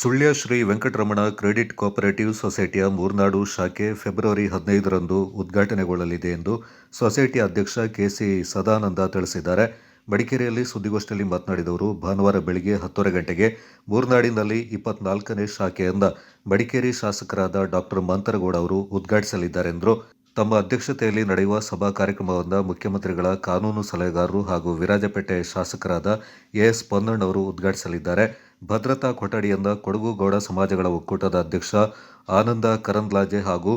Sullia Shri Venkataramana credit cooperative ಸೊಸೈಟಿಯ Murnad ಶಾಖೆ February 15ರಂದು ಉದ್ಘಾಟನೆಗೊಳ್ಳಲಿದೆ ಎಂದು society ಅಧ್ಯಕ್ಷ ಕೆಸಿ ಸದಾನಂದ ತಿಳಿಸಿದ್ದಾರೆ. ಮಡಿಕೇರಿಯಲ್ಲಿ ಸುದ್ದಿಗೋಷ್ಠಿಯಲ್ಲಿ ಮಾತನಾಡಿದ ಅವರು, ಭಾನುವಾರ ಬೆಳಗ್ಗೆ 10:30 ಗಂಟೆಗೆ ಮೂರ್ನಾಡಿನಲ್ಲಿ 24ನೇ ಶಾಖೆಯಿಂದ ಮಡಿಕೇರಿ ಶಾಸಕರಾದ ಡಾ. ಮಂತರಗೌಡ ಅವರು ಉದ್ಘಾಟಿಸಲಿದ್ದಾರೆ ಎಂದರು. ತಮ್ಮ ಅಧ್ಯಕ್ಷತೆಯಲ್ಲಿ ನಡೆಯುವ ಸಭಾ ಕಾರ್ಯಕ್ರಮವನ್ನು ಮುಖ್ಯಮಂತ್ರಿಗಳ ಕಾನೂನು ಸಲಹೆಗಾರರು ಹಾಗೂ ವಿರಾಜಪೇಟೆ ಶಾಸಕರಾದ ಎಸ್ ಪೊನ್ನಣ್ಣವರು ಉದ್ಘಾಟಿಸಲಿದ್ದಾರೆ. ಭದ್ರತಾ ಕೊಠಡಿಯಿಂದ ಕೊಡಗು ಗೌಡ ಸಮಾಜಗಳ ಒಕ್ಕೂಟದ ಅಧ್ಯಕ್ಷ ಆನಂದ ಕರಂದ್ಲಾಜೆ ಹಾಗೂ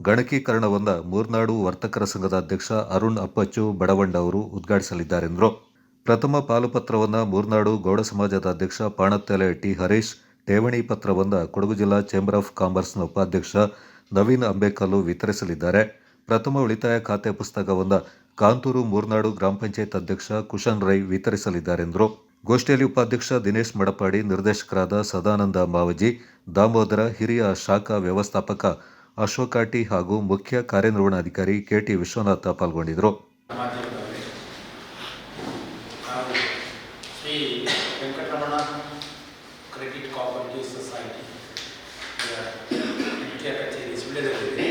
ಗಣಕೀಕರಣವನ್ನು ಮೂರ್ನಾಡು ವರ್ತಕರ ಸಂಘದ ಅಧ್ಯಕ್ಷ ಅರುಣ್ ಅಪ್ಪಚ್ಚು ಬಡವಂಡ ಅವರು ಉದ್ಘಾಟಿಸಲಿದ್ದಾರೆಂದರು. ಪ್ರಥಮ ಪಾಲುಪತ್ರವನ್ನು ಮೂರ್ನಾಡು ಗೌಡ ಸಮಾಜದ ಅಧ್ಯಕ್ಷ ಪಾಣತ್ತೆಲೆ ಟಿ ಹರೀಶ್, ಠೇವಣಿ ಪತ್ರವನ್ನು ಕೊಡಗು ಜಿಲ್ಲಾ ಚೇಂಬರ್ ಆಫ್ ಕಾಮರ್ಸ್ನ ಉಪಾಧ್ಯಕ್ಷ ನವೀನ್ ಅಂಬೇಕಲ್ಲು ವಿತರಿಸಲಿದ್ದಾರೆ. ಪ್ರಥಮ ಉಳಿತಾಯ ಖಾತೆ ಪುಸ್ತಕವನ್ನು ಕಾಂತೂರು ಮೂರ್ನಾಡು ಗ್ರಾಮ ಪಂಚಾಯತ್ ಅಧ್ಯಕ್ಷ ಕುಶನ್ ರೈ ವಿತರಿಸಲಿದ್ದಾರೆಂದರು. ಗೋಷ್ಠಿಯಲ್ಲಿ ಉಪಾಧ್ಯಕ್ಷ ದಿನೇಶ್ ಮಡಪಾಡಿ, ನಿರ್ದೇಶಕರಾದ ಸದಾನಂದ ಮಾವಜಿ, ದಾಮೋದರ, ಹಿರಿಯ ಶಾಖಾ ವ್ಯವಸ್ಥಾಪಕ ಅಶೋಕ ಟಿ ಹಾಗೂ ಮುಖ್ಯ ಕಾರ್ಯನಿರ್ವಹಣಾಧಿಕಾರಿ ಕೆಟಿ ವಿಶ್ವನಾಥ ಪಾಲ್ಗೊಂಡಿದ್ದರು. Shri Venkataramana credit cooperative society ಮುಖ್ಯ ಕಚೇರಿ ಸುಳ್ಯದಲ್ಲಿದೆ.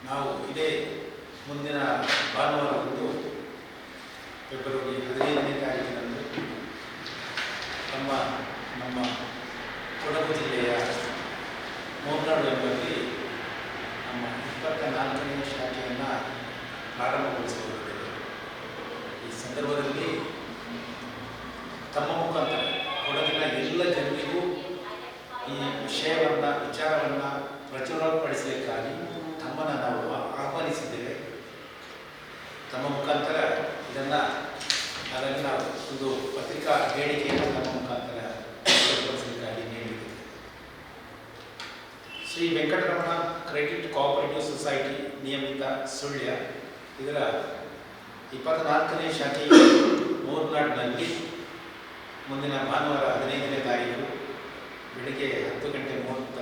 ನಾವು ಇದೇ ಮುಂದಿನ ಭಾನುವಾರದಂದು ಫೆಬ್ರವರಿ 15ನೇ ತಾರೀಕಿನಂದು ನಮ್ಮ ಕೊಡಗು ಜಿಲ್ಲೆಯ ಮೂರ್ನಾಡು ಎಂಬಲ್ಲಿ ನಮ್ಮ 24ನೇ ಶಾಖೆಯನ್ನು ಪ್ರಾರಂಭಗೊಳಿಸಿಕೊಳ್ಳುತ್ತೇವೆ. ಈ ಸಂದರ್ಭದಲ್ಲಿ ತಮ್ಮ ಮುಖಾಂತರ ಕೊಡಗಿನ ಎಲ್ಲ ಜನರಿಗೂ ಈ ವಿಚಾರವನ್ನು ಪ್ರಚುರಪಡಿಸಲಿಕ್ಕಾಗಿ ತಮ್ಮನ್ನು ನಾವು ಆಹ್ವಾನಿಸಿದ್ದೇವೆ. ತಮ್ಮ ಮುಖಾಂತರ ಇದನ್ನು ಅದನ್ನು ನಾವು ಒಂದು ಪತ್ರಿಕಾ ಹೇಳಿಕೆಯನ್ನು ತಮ್ಮ ಮುಖಾಂತರ ಪ್ರಚುರಪಡಿಸಲಿಕ್ಕಾಗಿ ನೀಡಿದ್ದೇವೆ. Shri Venkataramana credit cooperative society ನಿಯಮಿತ ಸುಳ್ಯ ಇದರ 24ನೇ ಶಾಖೆ ಮೂರ್ನಾಡಿನಲ್ಲಿ ಮುಂದಿನ ಭಾನುವಾರ 15ನೇ ತಾರೀಕು ಬೆಳಗ್ಗೆ 10:30